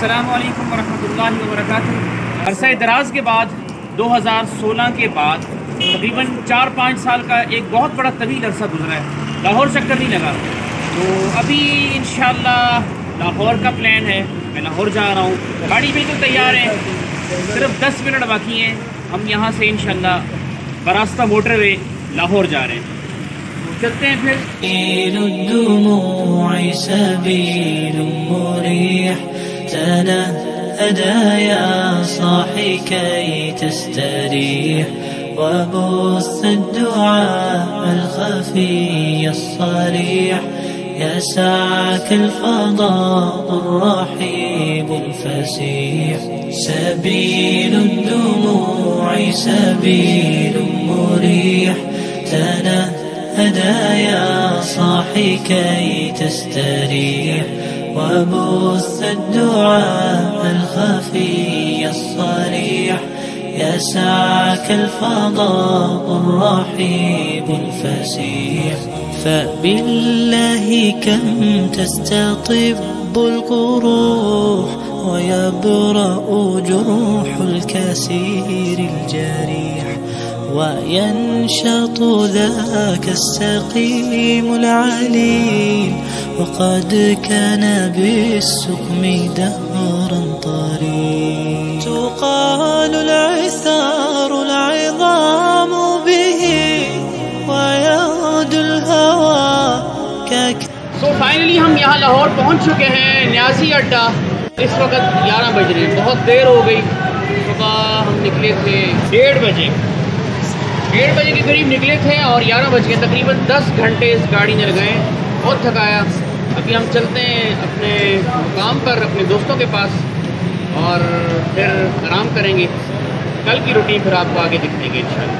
अस्सलामु अलैकुम वरहमतुल्लाहि वबरकातुहू। अरसा दराज के बाद 2016 के बाद तकरीबन 4-5 साल का एक बहुत बड़ा तवील अरसा गुजरा है, लाहौर चक्कर नहीं लगा। तो अभी इंशाअल्लाह लाहौर का प्लान है, मैं लाहौर जा रहा हूँ। गाड़ी बिल्कुल तैयार है, सिर्फ 10 मिनट बाकी हैं। हम यहाँ से इंशाअल्लाह बरास्ता मोटरवे लाहौर जा रहे हैं, तो चलते हैं फिर। يا صاحي كي تستريح وبث الدعاء الخفي الصريح يسعك الفضاء الرحيب الفسيح. سبيل الدموع سبيل مريح تنهدى يا صاحي كي تستريح وبث الدعاء الخفي الصريح يسعك الفضاء الرحيب الفسيح. فبالله كم تستطب القروح ويبرأ جروح الكسير الجريح وينشط ذاك السقيم العليل وقد كان بالسقم دهرا طريق. تقال العثار العظام به ويغدو الهوى फाइनली हम यहाँ लाहौर पहुँच चुके हैं, न्यासी अड्डा। इस वक्त 11 बज रहे हैं, बहुत देर हो गई। सुबह हम निकले थे 1:30 बजे, 1:30 बजे के करीब निकले थे और 11 बज गए। तकरीबन 10 घंटे इस गाड़ी में लगाए, बहुत थकाया। अभी हम चलते हैं अपने काम पर, अपने दोस्तों के पास, और फिर आराम करेंगे। कल की रूटीन फिर आपको आगे दिखाएंगे इंशाल्लाह।